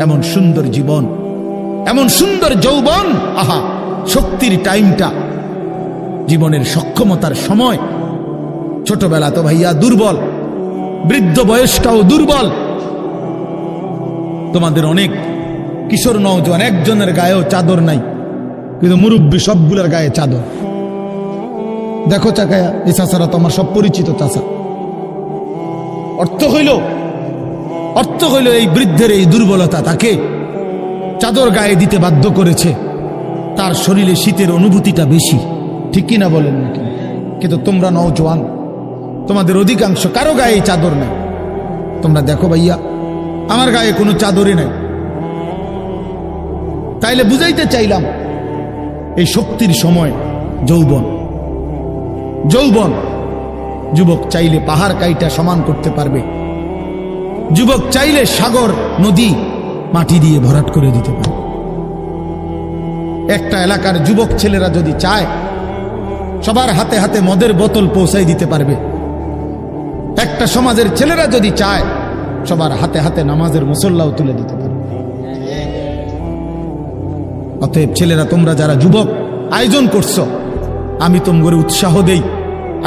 এমন সুন্দর জীবন, এমন সুন্দর যৌবন, আহা শক্তির টাইমটা, জীবনের সক্ষমতার সময়। ছোটবেলা তো ভাইয়া দুর্বল, বৃদ্ধ বয়সটাও দুর্বল। তোমাদের অনেক কিশোর নওজোয়ান একজনের গায়েও চাদর নাই, কিন্তু মুরব্বী সবগুলোর গায়ে চাদর। দেখো চাকায়া, এই চাচারা তো আমার সব পরিচিত চাচা। অর্থ হইল এই বৃদ্ধের এই দুর্বলতা তাকে চাদর গায়ে দিতে বাধ্য করেছে। তার শরীরে শীতের অনুভূতিটা বেশি, ঠিক কিনা বলেন নাকি? কিন্তু তোমরা নওজোয়ান, তোমাদের অধিকাংশ কারো গায়ে চাদর নাই। তোমরা দেখো ভাইয়া, আমার গায়ে কোনো চাদরই নাই। তাইলে বুঝাইতে চাইলাম, এই শক্তির সময় যৌবন। যুবক চাইলে পাহাড় কাইটা সমান করতে পারবে, যুবক চাইলে সাগর নদী মাটি দিয়ে ভরাট করে দিতে পারবে। একটা এলাকার যুবক ছেলেরা যদি চায়, সবার হাতে হাতে মদের বোতল পৌঁছাই দিতে পারবে। একটা সমাজের ছেলেরা যদি চায়, সবার হাতে হাতে নামাজের মুসল্লাও তুলে দিতে পারবে। অতএব ছেলেরা, তোমরা যারা যুবক আয়োজন করছো, আমি তোমাদের উৎসাহ দেই,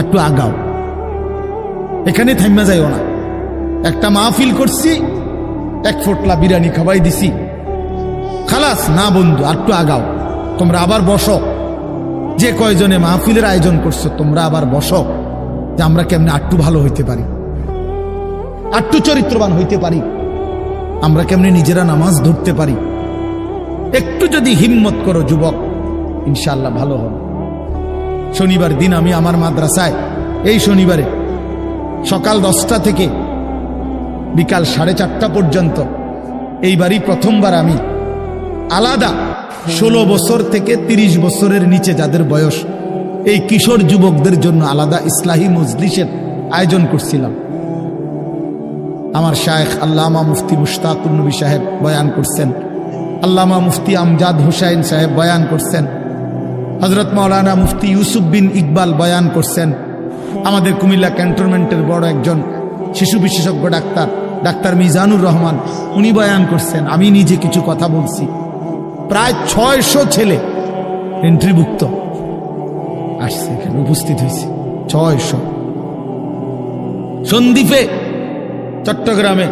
একটু আগাও, এখানে থাইমা যাইও না। একটা মাহফিল করছি, এক ফোটলা বিরিয়ানি খাওয়াই দিছি, খালাস না বন্ধু, একটু আগাও। তোমরা আবার বসো, যে কয়জনে মাহফিলের আয়োজন করছো, তোমরা আবার বসো, যে আমরা কেমনে আটটু ভালো হইতে পারি, আটটু চরিত্রবান হইতে পারি, আমরা কেমনে নিজেরা নামাজ ধরতে পারি। একটু যদি হিম্মত করো যুবক, ইনশাআল্লাহ ভালো হবে। শনিবার দিন আমি আমার মাদ্রাসায়, এই শনিবারে সকাল 10টা থেকে বিকাল 4:30 পর্যন্ত, এইবারই প্রথমবার আমি আলাদা 16 বছর থেকে 30 বছরের নিচে যাদের বয়স, এই কিশোর যুবকদের জন্য আলাদা ইসলাহি মজলিসের আয়োজন করছিলাম। আমার শায়েখ আল্লামা মুফতি মুশতাকুর নবী সাহেব বয়ান করছেন, আল্লামা মুফতি আমজাদ হুসাইন সাহেব বয়ান করছেন, হযরত মাওলানা মুফতি ইউসুফ বিন ইকবাল বয়ান করছেন, আমাদের কুমিল্লা ক্যান্টনমেন্টের বড় একজন শিশু বিশেষজ্ঞ ডাক্তার মিজানুর রহমান, উনি বয়ান করছেন, আমি নিজে কিছু কথা বলছি। প্রায় 600 ছেলে এন্ট্রিভুক্ত আসছে, এখানে উপস্থিত হয়েছে 600। সন্দ্বীপে, চট্টগ্রামে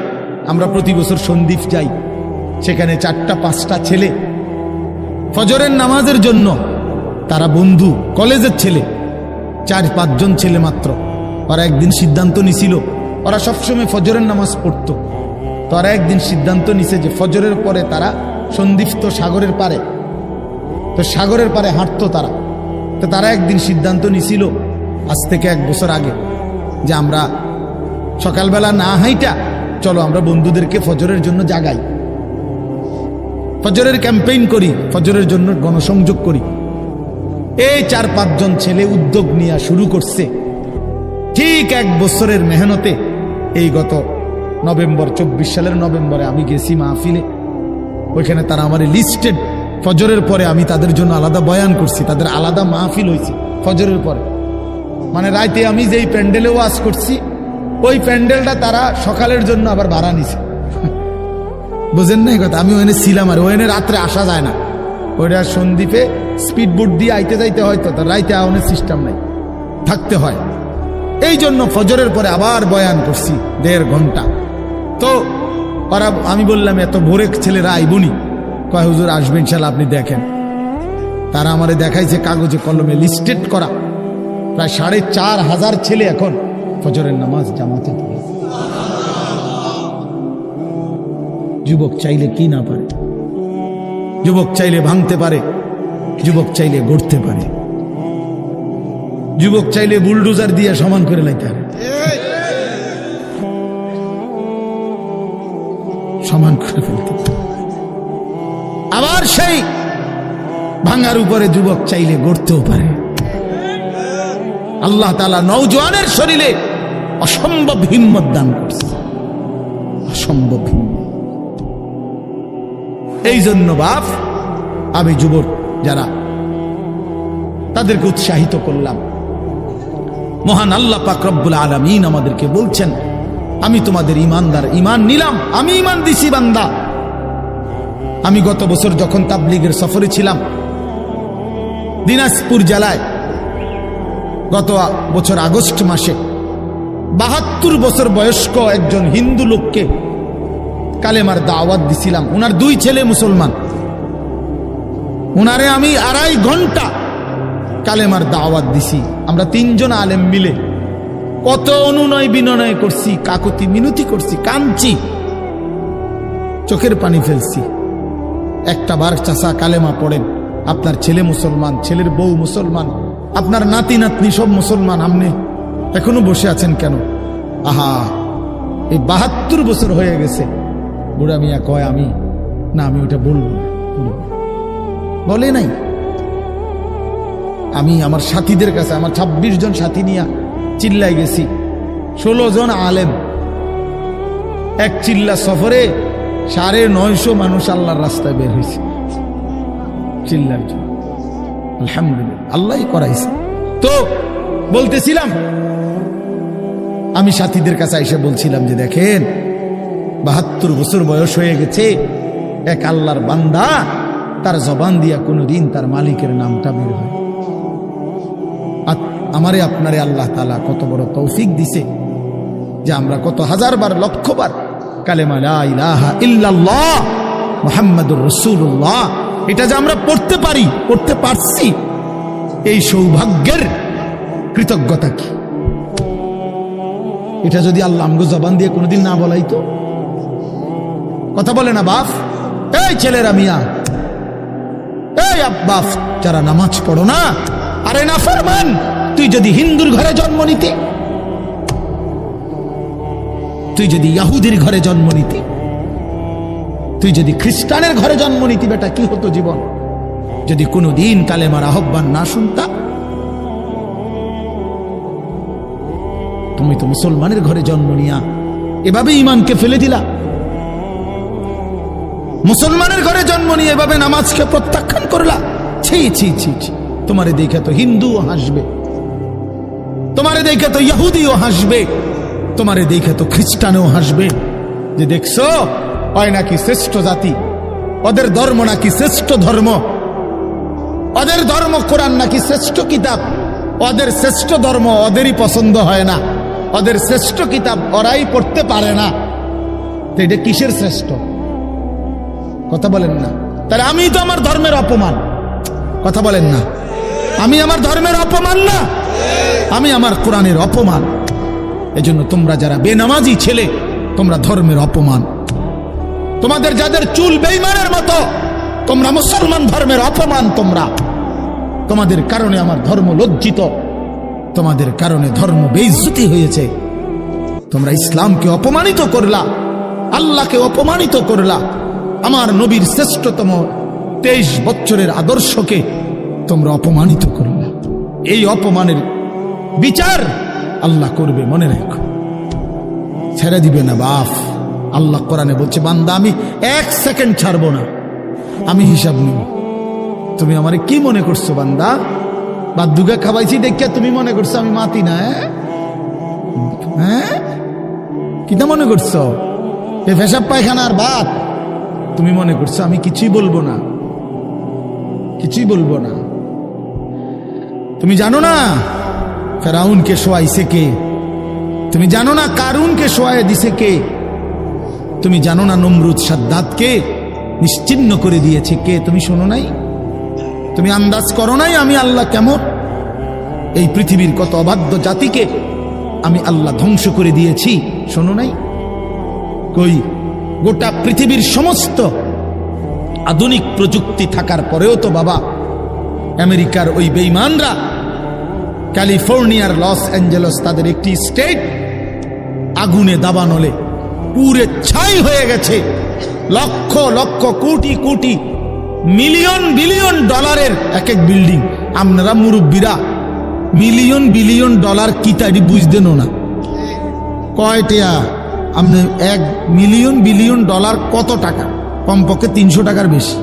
আমরা প্রতি বছর সন্দ্বীপ যাই, সেখানে 4টা-5টা ছেলে ফজরের নামাজের জন্য, তারা বন্ধু কলেজের ছেলে, 4-5 জন ছেলে মাত্র। ওরা একদিন সিদ্ধান্ত নিছিল, ওরা সবসময় ফজরের নামাজ পড়তো, তো ওরা একদিন সিদ্ধান্ত নিছে যে ফজরের পরে তারা সন্দ্বীপ তো সাগরের পারে, তো সাগরের পারে হাঁটতো তারা। তো তারা একদিন সিদ্ধান্ত নিছিল আজ থেকে 1 বছর আগে, যে আমরা সকালবেলা না হাইটা, চলো আমরা বন্ধুদেরকে ফজরের জন্য জাগাই, ফজরের ক্যাম্পেইন করি, ফজরের জন্য গণসংযোগ করি। এই 4-5 জন ছেলে উদ্যোগ নিয়ে শুরু করছে। ঠিক 1 বছরের মেহনতে এই গত নভেম্বর, 24 সালের নভেম্বরে আমি গেছি মাহফিলে, ওইখানে তারা আমার লিস্টেড। ফজরের পরে আমি তাদের জন্য আলাদা বয়ান করছি, তাদের আলাদা মাহফিল হয়েছে ফজরের পরে। মানে রাতে আমি যেই প্যান্ডেলে ওয়াজ করছি, ওই প্যান্ডেলটা তারা সকালের জন্য আবার ভাড়া নিছে। বুঝেন না এই কথা? আমি ওখানে ছিলাম, আর ওখানে রাত্রে আসা যায় না, ওইটা সন্দ্বীপে স্পিড বোট দিয়ে আইতে যাইতে হয়, তো রাইতে আওয়ানোর সিস্টেম নাই, থাকতে হয়। এই জন্য ফজরের পরে আবার বয়ান করছি 1.5 ঘন্টা। তো ওরা, আমি বললাম এত ভোরে ছেলেরা আইবনি, কয় হুজুর আসবে ইনশাল্লাহ, আপনি দেখেন। তারা আমারে দেখাইছে কাগজে কলমে লিস্টেড করা, প্রায় 4,500 ছেলে এখন ফজরের নামাজ জামাতে পড়ে। যুবক চাইলে কি না পারে, যুবক চাইলে ভাঙতে পারে, যুবক চাইলে গড়তে পারে, যুবক চাইলে বুলডোজার দিয়ে সমান করে লাইতে পারে, সমান করে ফেলতে পারে। আবার সেই ভাঙার উপরে যুবক চাইলে গড়তেও পারে। আল্লাহ তাআলা নওজোয়ানের শরীরে অসম্ভব হিম্মত দান করছে, অসম্ভব হিম্মত। এই জন্য বাপ, আমি যুবক যারা, তাদেরকে উৎসাহিত করলাম। মহান আল্লাহ পাক রব্বুল আলামিন আমাদেরকে বলছেন, আমি তোমাদের ইমানদার, ইমান নিলাম, আমি ইমান দিছি বান্দা, আমি গত বছর যখন তাবলীগের সফরে ছিলাম দিনাজপুর জেলায়, গত বছর আগস্ট মাসে ৭২ বছর বয়স্ক একজন হিন্দু লোককে কালেমার দাওয়াত দিছিলাম। ওনার 2 ছেলে মুসলমান, ওনারে আমি 2.5 ঘন্টা কালেমার দাওয়াত দিছি। আমরা 3 জন আলেম মিলে কত অনুনয় বিনয় করছি, কাকুতি মিনতি করছি, কাঁদছি, চোখের পানি ফেলছি। একটা বার চাচা কালেমা পড়েন, আপনার ছেলে মুসলমান, ছেলের বউ মুসলমান, আপনার নাতি নাতনি সব মুসলমান, আপনি এখনো বসে আছেন কেন? আহা, এই ৭২ বছর হয়ে গেছে। বুড়া মিয়া কয় আমি ওটা বলবো না, বলে নাই। আমি আমার সাথীদের কাছে, আমার 26 জন সাথী নিয়ে চিল্লাই গেছি, 16 জন আলেম, এক চিল্লা সফরে 950 মানুষ আল্লাহর রাস্তায় বের হয়েছে চিল্লার জন্য। আলহামদুলিল্লাহ, আল্লাহই করাইছে। তো বলতেছিলাম, আমি সাথীদের কাছে এসে বলছিলাম যে দেখেন ৭২ বছর বয়স হয়ে গেছে, এক আল্লাহর বান্দা, তার জবান দিয়া কোনোদিন তার মালিকের নামটা বের হয়। আমারে আপনারে আল্লাহ তাআলা কত বড় তৌফিক দিছে যে আমরা কত হাজারবার, লক্ষবার কালেমা লা ইলাহা ইল্লাল্লাহ মুহাম্মাদুর রাসূলুল্লাহ এটা যে আমরা পড়তে পারি, পড়তে পারছি, এই সৌভাগ্যের কৃতজ্ঞতা কি? এটা যদি আল্লাহ আমগো জবান দিয়ে কোনোদিন না বলাইতো। কথা বলে না বাপ, এই ছেলেরা মিয়া, এই আব্বাস যারা নামাজ পড়ো না, আরে না ফরমান, তুই যদি হিন্দুর ঘরে জন্ম নিতি, তুই যদি ইহুদির ঘরে জন্ম নিতি, তুই যদি খ্রিস্টানের ঘরে জন্ম নিতি, বেটা কি হতো জীবন? যদি কোনোদিন কালেমার আহ্বান না শুনতা। তুমি তো মুসলমানের ঘরে জন্ম নিয়া এভাবে ইমানকে ফেলে দিলা, মুসলমানের ঘরে জন্ম নিয়ে এভাবে নামাজকে প্রত্যাখ্যান করলা। ছি ছি ছি ছি, তোমারে দেখে তো হিন্দুও হাসবে, তোমারে দেখে তো ইহুদিও হাসবে, তোমারে দেখে তো খ্রিস্টানও হাসবে, যে দেখছো হয় নাকি শ্রেষ্ঠ জাতি, ওদের ধর্ম নাকি শ্রেষ্ঠ ধর্ম, ওদের ধর্ম কোরআন নাকি শ্রেষ্ঠ কিতাব, ওদের শ্রেষ্ঠ ধর্ম ওদেরই পছন্দ হয় না, ওদের শ্রেষ্ঠ কিতাব ওরাই পড়তে পারে না। তো এটা কিসের শ্রেষ্ঠ? কথা বলেন না। তাহলে আমি তো আমার ধর্মের অপমান। কথা বলেন না, আমি আমার ধর্মের অপমান না, আমি আমার কোরআনের অপমান। এজন্য তোমরা যারা বেনামাজি ছেলে, তোমরা ধর্মের অপমান। তোমাদের যাদের চুল বেঈমানের মতো, তোমরা মুসলমান ধর্মের অপমান। তোমাদের কারণে আমার ধর্ম লজ্জিত, তোমাদের কারণে ধর্ম বেইজ্জতি হয়েছে। তোমরা ইসলামকে অপমানিত করলা, আল্লাহকে অপমানিত করলা, আমার নবীর শ্রেষ্ঠতম 23 বছরের আদর্শকে তোমরা অপমানিত করলা। এই অপমানের বিচার আল্লাহ করবে, মনে রাখো, ছেড়ে দিবে না বাপ। আল্লাহ কোরআনে বলছে, বান্দা আমি 1 সেকেন্ড ছাড়বো না, আমি হিসাব নিব। তুমি আমারে কি মনে করছো বান্দা? বাদুগা খাওয়াইছি দেখিয়া তুমি মনে করছো আমি মাতি না? হ্যাঁ, কিটা মনে করছো? এ পেশাব পায়খানার ভাত তুমি মনে করছো আমি কিছুই বলবো না, কিছুই বলবো না। তুমি জানো না ফেরাউনকে শোয়াইছে কে? তুমি জানো না কারুনকে শোয়াই দিছে কে? তুমি জানো না নমরুদ সাদ্দাতকে নিশ্চিহ্ন করে দিয়েছে কে? তুমি শোনো নাই? তুমি আন্দাজ করো নাই আমি আল্লাহ কেমন? এই পৃথিবীর কত অবাধ্য জাতিকে আমি আল্লাহ ধ্বংস করে দিয়েছি, শোনো নাই? কই, গোটা পৃথিবীর সমস্ত আধুনিক প্রযুক্তি থাকার পরেও তো বাবা আমেরিকার ওই বেঈমানরা, ক্যালিফোর্নিয়ার লস অ্যাঞ্জেলস তাদের একটি স্টেট আগুনে দাবানলে পুরে ছাই হয়ে গেছে। লক্ষ লক্ষ কোটি কোটি মিলিয়ন বিলিয়ন ডলারের এক এক বিল্ডিং। আপনারা মুরব্বীরা মিলিয়ন বিলিয়ন ডলার কি তাই বুঝতেন না? কয়টা? আপনি 1 মিলিয়ন বিলিয়ন ডলার কত টাকা? কমপক্ষে 300 টাকার বেশি।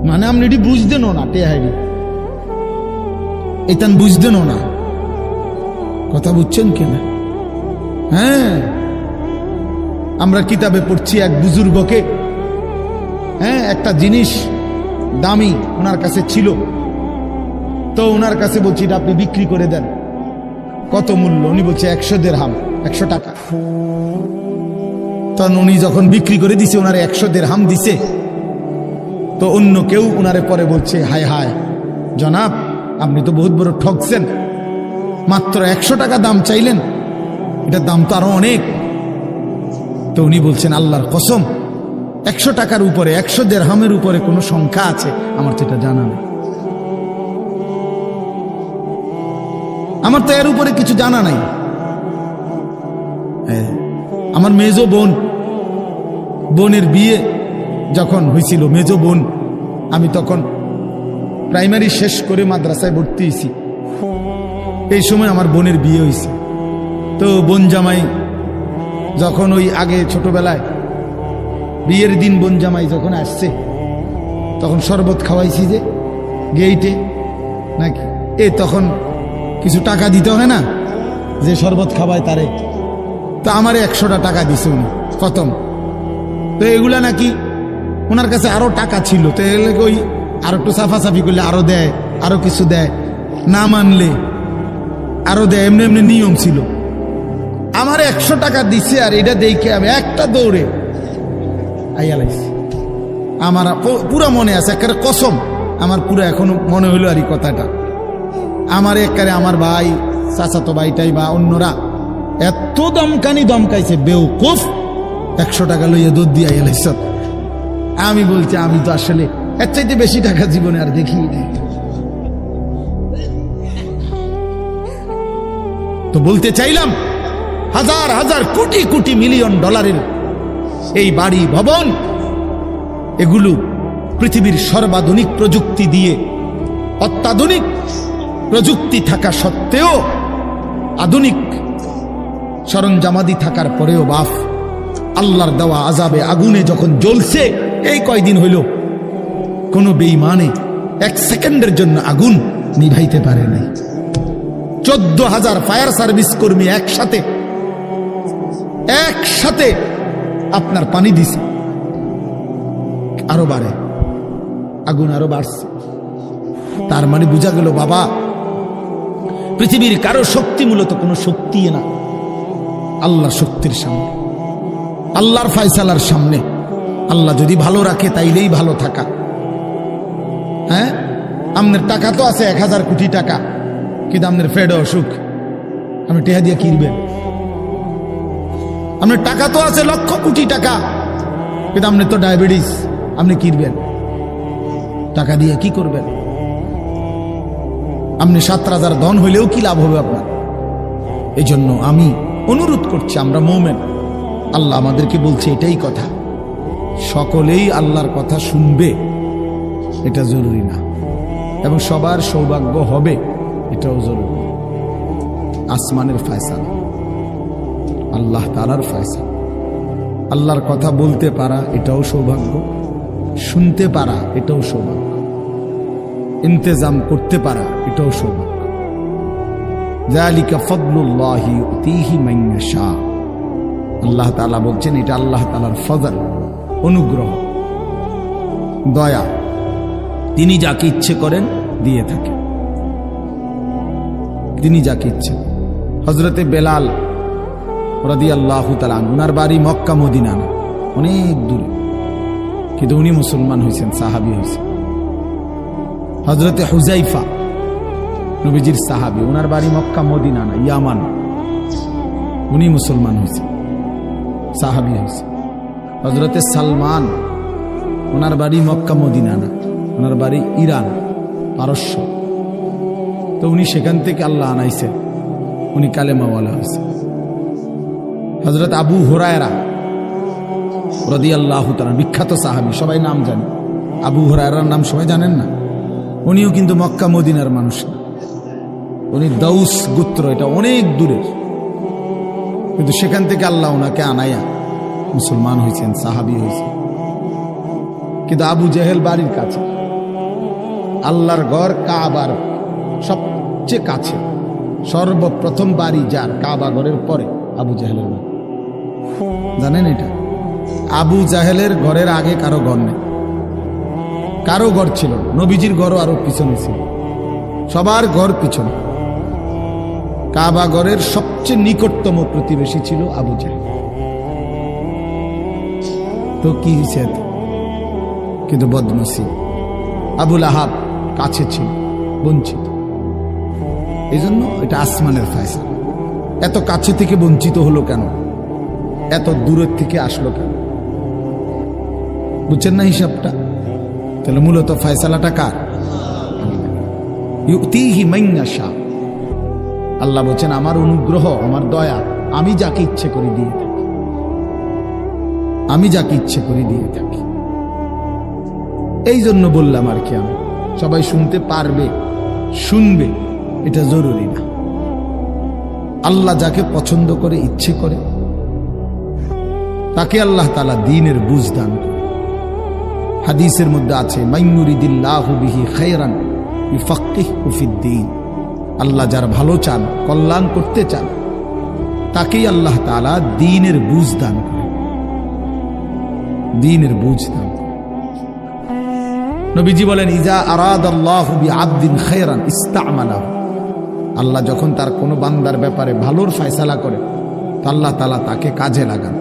মানে আপনি এটি বুঝতেন না, টেহারি এটান বুঝতেন না। কথা বুঝছেন কিনা? হ্যাঁ, আমরা কিতাবে পড়ছি এক বুজুর্গকে, হ্যাঁ, একটা জিনিস দামি ওনার কাছে ছিল, তো ওনার কাছে বলছি এটা আপনি বিক্রি করে দেন। কত মূল্য? উনি বলছে 100 দিরহাম, 100 টাকা। তখন উনি যখন বিক্রি করে দিছে, ওনারে 100 দিরহাম দিছে, তো অন্য কেউ ওনারে পরে বলছে, হায় হায় জনাব, আপনি তো বহুত বড় ঠকছেন, মাত্র 100 টাকা দাম চাইলেন, এটার দাম তো আরো অনেক। তো উনি বলছেন, আল্লাহর কসম, 100 টাকার উপরে, 100 দিরহামের উপরে কোনো সংখ্যা আছে? আমার তো এটা জানা নেই, আমার তো এর উপরে কিছু জানা নাই। আমার মেজো বোনের বিয়ে যখন হয়েছিল, মেজো বোন, আমি তখন প্রাইমারি শেষ করে মাদ্রাসায় ভর্তি হয়েছি, এই সময় আমার বোনের বিয়ে হয়েছে। তো বোন জামাই যখন ওই আগে ছোটবেলায় বিয়ের দিন বোন জামাই যখন আসছে, তখন শরবত খাওয়াইছি যে গেইটে নাকি, তখন কিছু টাকা দিতে হয় না, যে শরবত খাওয়ায় তারে। তো আমারে 100টা টাকা দিছে উনি খতম। তো এগুলা নাকি ওনার কাছে আরো টাকা ছিল, তো ওই আরো একটু সাফাসাফি করলে আরো দেয়, আরো কিছু দেয়, না মানলে আরো দেয়, এমনি এমনি নিয়ম ছিল। আমার 100 টাকা দিছে, আর এটা দেখে আমি একটা দৌড়ে আইয়ালাইছি। আমার পুরা মনে আছে, একেবারে কসম, আমার পুরো এখনো মনে হইলো আর এই কথাটা। আমার একেবারে আমার ভাই, চাচাতো ভাইটাই বা অন্যরা এত দমকাইছে, বেউকুফ, 100 টাকা লইয়া দুধ দিয়ে আইয়ালাইছ। আমি বলছি, আমি তো আসলে এর চাইতে বেশি টাকা জীবনে আর দেখি নাই। তো বলতে চাইলাম, হাজার হাজার কোটি কোটি মিলিয়ন ডলারের এই বাড়ি ভবন, এগুলো পৃথিবীর সর্বাধুনিক প্রযুক্তি দিয়ে, অত্যাধুনিক প্রযুক্তি থাকা সত্ত্বেও, আধুনিক সরঞ্জামাদি থাকার পরেও বাপ আল্লাহর দেওয়া আযাবে আগুনে যখন জ্বলছে, এই কয়দিন হইল কোনো বেঈমানে 1 সেকেন্ডের জন্য আগুন নিভাইতে পারে নাই। 14,000 ফায়ার সার্ভিস কর্মী একসাথে আপনার পানি দিছে, আরো বাড়ে, আগুন আরো বাড়ছে। তার মানে বোঝা গেল বাবা, পৃথিবীর কারো শক্তি মূলত কোনো শক্তি না, আল্লাহর শক্তির সামনে, আল্লাহর ফায়সালার সামনে। আল্লাহ যদি ভালো রাখে তাইলেই ভালো থাকা। হ্যাঁ, আপনার টাকা তো আছে 1000 কোটি টাকা, কিন্তু আপনার ফেড অসুখ, আপনি টেহা দিয়ে কিনবেন। আপনার টাকা তো আছে লক্ষ কোটি টাকা, কিন্তু আপনি তো ডায়াবেটিস, আপনি কিনবেন টাকা দিয়ে কি করবেন? আপনি 7,000 ধন হইলেও কি লাভ হবে আপনার? এই জন্য আমি অনুরোধ করছি, আমরা মুমিন, আল্লাহ আমাদেরকে বলছে এটাই কথা, সকলেই আল্লাহর কথা শুনবে এটা জরুরি না, এবং সবার সৌভাগ্য হবে এটাও জরুরি। আসমানের ফয়সালা, আল্লাহ তাআলার ফয়সালা। আল্লাহর কথা বলতে পারা এটাও সৌভাগ্য, শুনতে পারা এটাও সৌভাগ্য, ইন্তেজাম করতে পারা এটাও সৌভাগ্য। যালিকা ফাদলুল্লাহি ইউতিহি মান ইয়াশা। আল্লাহ তাআলা বলছেন এটা আল্লাহ তাআলার ফজল, অনুগ্রহ, দয়া, তিনি যাকে ইচ্ছে করেন দিয়ে থাকেন, তিনি যাকে ইচ্ছে। হযরতে বেলাল রাদিয়াল্লাহু তাআলা ওনার বাড়ি মক্কা মদিনা না, অনেক দূরে, কিন্তু উনি মুসলমান হয়েছেন, সাহাবী হয়েছেন। হযরতে হুযাইফা নবীজির সাহাবী, ওনার বাড়ি মক্কা মদিনা না, ইয়ামান, উনি মুসলমান হয়েছেন, সাহাবী হয়েছেন। হযরতে সালমান, ওনার বাড়ি মক্কা মদিনা না, ওনার বাড়ি ইরান, পারস্য, তো উনি সেখান থেকে আল্লাহ আনাইছেন, উনি কালেমাওয়ালা হয়েছেন। হযরত আবু হুরায়রা রাদিয়াল্লাহু তাআলা, বিখ্যাত সাহাবী, সবাই নাম জানে। আবু হুরায়রার নাম সবাই জানেন না? উনিও কিন্তু মক্কা মদিনার মানুষ না, উনি দাউস গোত্র, এটা অনেক দূরের, কিন্তু সেখান থেকে আল্লাহ ওনাকে আনাইয়া মুসলমান হয়েছেন, সাহাবী হয়েছেন। কিন্তু আবু জেহেল বাড়ির কাছে, আল্লাহর ঘর কাবার সবচেয়ে কাছে, সর্বপ্রথম বাড়ি যার কাবা ঘরের পরে আবু জেহেলের বাড়ি। জানেন এটা? আবু জাহেলের ঘরের আগে কারো ঘর নেই, কারো ঘর ছিল না। নবীজির ঘরও আরো পিছনে ছিল, সবার ঘর পিছনে। কাবা ঘরের সবচেয়ে নিকটতম প্রতিবেশী ছিল আবু জাহেল। তো কি হয়েছে? কিন্তু বদনসিব, আবুল আহাব কাছে ছিল, বঞ্চিত। এই জন্য এটা আসমানের ফয়সালা। এত কাছে থেকে বঞ্চিত হলো কেন? এত দূরের থেকে আসলো কেন? বুঝছেন না হিসাবটা? তাহলে মূলত ফয়সালাটা কার? ইউতিহি মান ইয়াশা। আল্লাহ বলছেন আমার অনুগ্রহ, আমার দয়া আমি যাকে ইচ্ছে করে দিয়ে থাকি, আমি যাকে ইচ্ছে করে দিয়ে থাকি। এই জন্য বললাম আর কি, আমি সবাই শুনতে পারবে, শুনবে এটা জরুরি না। আল্লাহ যাকে পছন্দ করে, ইচ্ছে করে, তাকে আল্লাহ তাআলা দ্বীনের বুঝ দান করে। হাদিসের মধ্যে আছে মাইয়ুরিদিল্লাহু বিহি খায়রান ইউফাক্কিহু ফিদ্দীন। আল্লাহ যার ভালো চান, কল্যাণ করতে চান, তাকেই আল্লাহ তাআলা দ্বীনের বুঝ দান করে, দ্বীনের বুঝ দান করে। নবীজি বলেন ইজা আরাদাল্লাহু বিআবদিন খায়রান ইস্তা'মালাহু। আল্লাহ যখন তার কোনো বান্দার ব্যাপারে ভালোর ফয়সালা করে, তো আল্লাহ তাআলা তাকে কাজে লাগান।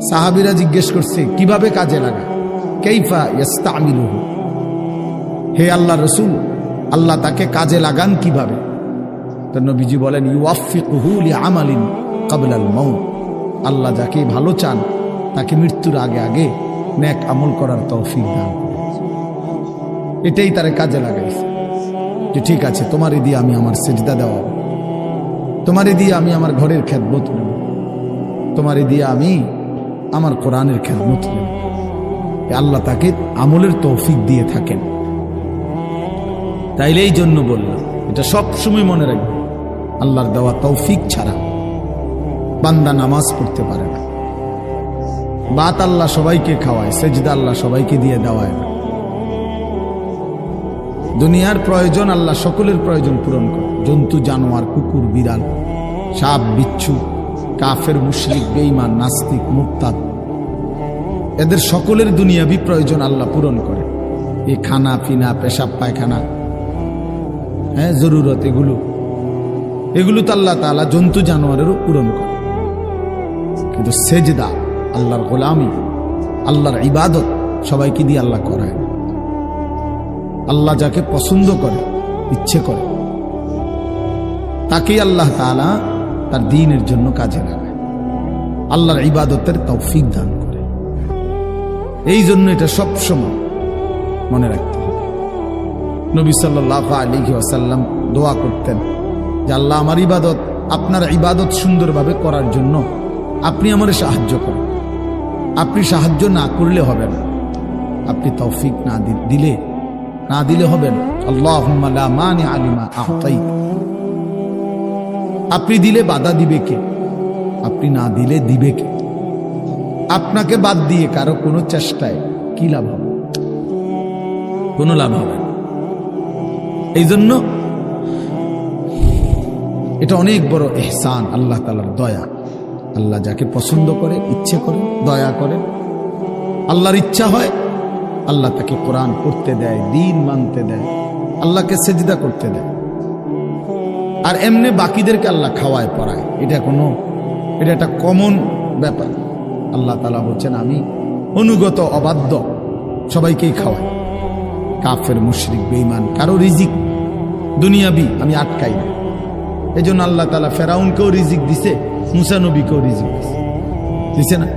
সাহাবীরা জিজ্ঞেস করছে কিভাবে কাজে লাগায়? কাইফা ইস্তা'মিলুহু, হে আল্লাহর রাসূল আল্লাহ তাকে কাজে লাগান কিভাবে? তো নবীজি বলেন ইউওয়াফিকুহু লিআমালিন ক্বাবলাল মাউত। আল্লাহ যাকে ভালো চান তাকে মৃত্যুর আগে আগে নেক আমল করার তৌফিক দান করেন। এটাই তারে কাজে লাগাইছে যে ঠিক আছে তোমারে দিয়ে আমি আমার সিজদা দেওয়া, তোমারে দিয়ে আমি আমার ঘরের খেদমত নেব, তোমারে দিয়ে আমি আমার কোরআনের খেদমত নেব। আল্লাহ তাকে আমলের তৌফিক দিয়ে থাকেন। তাইলে এই জন্য বললাম, এটা সব সময় মনে রাখবে, আল্লাহর দেওয়া তৌফিক ছাড়া বান্দা নামাজ পড়তে পারে না। বাত আল্লাহ সবাইকে খাওয়ায়, সেজদা আল্লাহ সবাইকে দিয়ে দেওয়ায় না। দুনিয়ার প্রয়োজন আল্লাহ সকলের প্রয়োজন পূরণ করে। জন্তু জানোয়ার, কুকুর, বিড়াল, সাপ, বিচ্ছু, কাফের, মুশরিক, বেঈমান, নাস্তিক, মুরতাদ, এদের সকলের দুনিয়াবি প্রয়োজন আল্লাহ পূরণ করে। এই খানা পিনা, পেশাব পায়খানা, হ্যাঁ জরুরত, এগুলো তো আল্লাহ তাআলা জন্তু জানোয়ারেরও পূরণ করে। কিন্তু সেজদা, আল্লাহর গোলামি, আল্লাহর ইবাদত সবাইকে দিয়ে আল্লাহ করায় না। আল্লাহ যাকে পছন্দ করে, ইচ্ছে করে, তাকেই আল্লাহ তাআলা তার দ্বীনের জন্য কাজে লাগায়, আল্লাহর ইবাদতের তৌফিক দান করে। এই জন্য এটা সব সময় মনে রাখতে হবে। নবী সাল্লাল্লাহু আলাইহি ওয়াসাল্লাম দোয়া করতেন যে আল্লাহ আমার ইবাদত, আপনার ইবাদত সুন্দরভাবে করার জন্য আপনি আমারে সাহায্য করেন। আপনি সাহায্য না করলে হবে না, আপনি তৌফিক না দিলে হবে না। আল্লাহুম্মা লা মানিআ লিমা আ'তাইত। আপনি দিলে বাধা দিবে কে? আপনি না দিলে দিবে কে? আপনাকে বাদ দিয়ে কারো কোনো চেষ্টায় কি লাভ হবে? কোনো লাভ হবে না। এই জন্য এটা অনেক বড় ইহসান, আল্লাহ তাআলার দয়া। আল্লাহ যাকে পছন্দ করে, ইচ্ছে করে, দয়া করে, আল্লাহর ইচ্ছা হয় আল্লাহ তাকে কোরআন পড়তে দেয়, দ্বীন মানতে দেয়, আল্লাহকে সেজদা করতে দেয়। আর এমনি বাকিদেরকে আল্লাহ খাওয়ায়, পড়ায়। এটা একটা কমন ব্যাপার। আল্লাহ তাআলা বলছেন আমি অনুগত অবাধ্য সবাইকেই খাওয়াই। কাফের, মুশরিক, বেঈমান, কারো রিজিক দুনিয়াবি আমি আটকাই না। এই জন্য আল্লাহ তাআলা ফেরাউনকেও রিজিক দিছে, মুসা নবীকেও রিজিক দিছে না?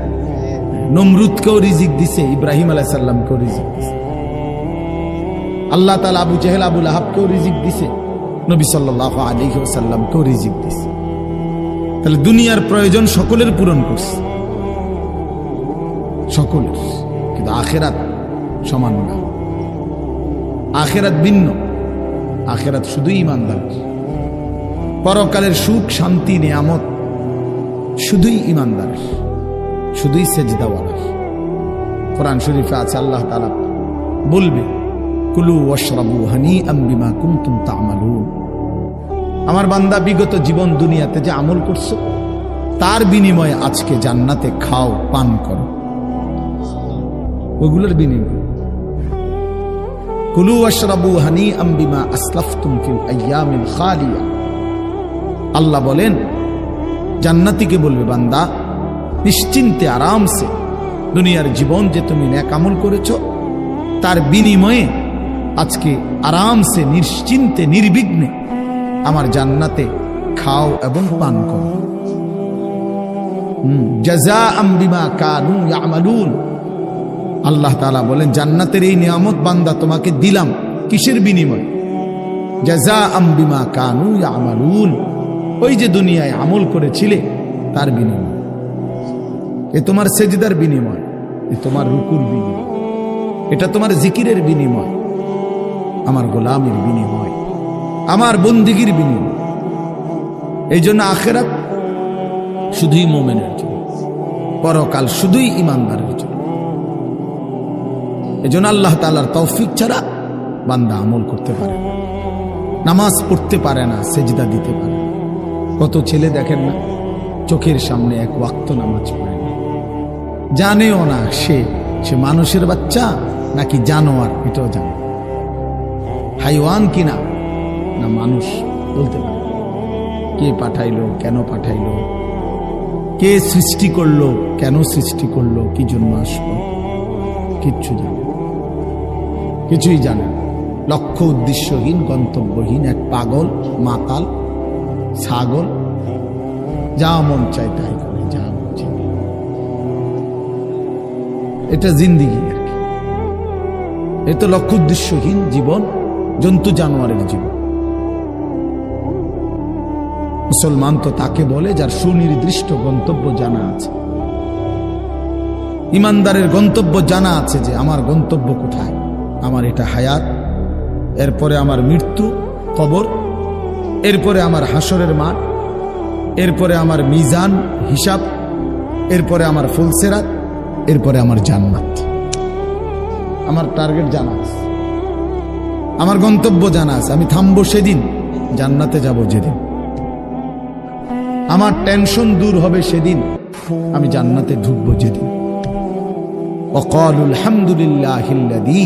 নমরুদকেও রিজিক দিছে, ইব্রাহিম আলাইহিস সালামকেও রিজিক দিছে। আল্লাহ তাআলা আবু জেহেল, আবু লাহাবকেও রিজিক দিছে, নবী সাল্লাল্লাহু আলাইহি ওয়াসাল্লামকেও রিজিক দিছে। তাহলে দুনিয়ার প্রয়োজন সকলের পূরণ করছে, সকলের। কিন্তু আখিরাত সমান না, আখিরাত ভিন্ন। আখিরাত শুধুই ইমানদারের। পরকালের সুখ, শান্তি, নিয়ামত শুধুই ইমানদারের, শুধুই সেজদাওয়ালার। কোরআন শরীফে আছে আল্লাহ তাআলা বলবে কুলু ওয়াশরাবু হানিআম বিমা কুনতুম তা'মালুন। আমার বান্দা বিগত জীবন দুনিয়াতে যে আমল করছো তার বিনিময়ে আজকে জান্নাতে খাও, পান করো, ওগুলোর বিনিময়ে। কুলু ওয়াশরাবু হানিআম বিমা আসলাফতুম ফিল আইয়ামিল খালিয়া। আল্লাহ বলেন, জান্নাতীকে বলবে, বান্দা নিশ্চিন্তে আরামসে দুনিয়ার জীবন যে তুমি নেক আমল করেছো তার বিনিময়ে আজকে আরামসে নিশ্চিন্তে নির্বিঘ্নে আমার জান্নাতে খাও এবং পান করো। জাযাআম বিমা কানু ইয়ামালুন। আল্লাহ তাআলা বলেন, জান্নাতের এই নিয়ামত বান্দা তোমাকে দিলাম কিসের বিনিময়ে? জাযাআম বিমা কানু ইয়ামালুন, ওই যে দুনিয়ায় আমল করেছিলে তার বিনিময়। এ তোমার সেজদার বিনিময়, এ তোমার রুকুর বিনিময়, এটা তোমার জিকিরের বিনিময়, আমার গোলামের বিনিময়, আমার বন্দিগির বিনিময়। এই জন্য আখিরাত শুধুই মুমিনের জন্য, পরকাল শুধুই ঈমানদারের জন্য। এই জন্য আল্লাহ তাআলার তৌফিক ছাড়া বান্দা আমল করতে পারে না, নামাজ পড়তে পারে না, সেজদা দিতে পারে না। কত ছেলে দেখেন না, চোখের সামনে এক ওয়াক্ত নামাজ পড়ে না, জানেও না সে মানুষের বাচ্চা নাকি জানোয়ার, এটাও জানে, হাইওয়ান কিনা না মানুষ বলতে পারে। কে পাঠাইলো, কেন পাঠাইলো, কে সৃষ্টি করলো, কেন সৃষ্টি করলো, কি জন্য আসলো, কিচ্ছু জানে, কিছুই জানে না। লক্ষ্য উদ্দেশ্যহীন, গন্তব্যহীন এক পাগল, মাতাল, ছাগল, যা মন চাই তাই করে, যা মন চাই। এটা জিন্দিগি আর কি। এ তো লক্ষ্য উদ্দেশ্যহীন জীবন, জন্তু জানোয়ারের জীবন। মুসলমান তো তাকে বলে যার সুনির্দিষ্ট গন্তব্য জানা আছে। ইমানদারের গন্তব্য জানা আছে যে আমার গন্তব্য কোথায়, আমার এটা হায়াত, এরপরে আমার মৃত্যু, কবর, এরপরে আমার হাসরের মাঠ, এরপরে আমার মিজান, হিসাব, এরপরে আমার ফুলসেরাত, এরপরে আমার জান্নাত। আমার টার্গেট জানা আছে, আমার গন্তব্য জানা আছে। আমি থামবো সেদিন, জান্নাতে যাব যেদিন। আমার টেনশন দূর হবে সেদিন, আমি জান্নাতে ঢুকবো যেদিন। ওয়াকালুল হামদুলিল্লাহিল্লাযী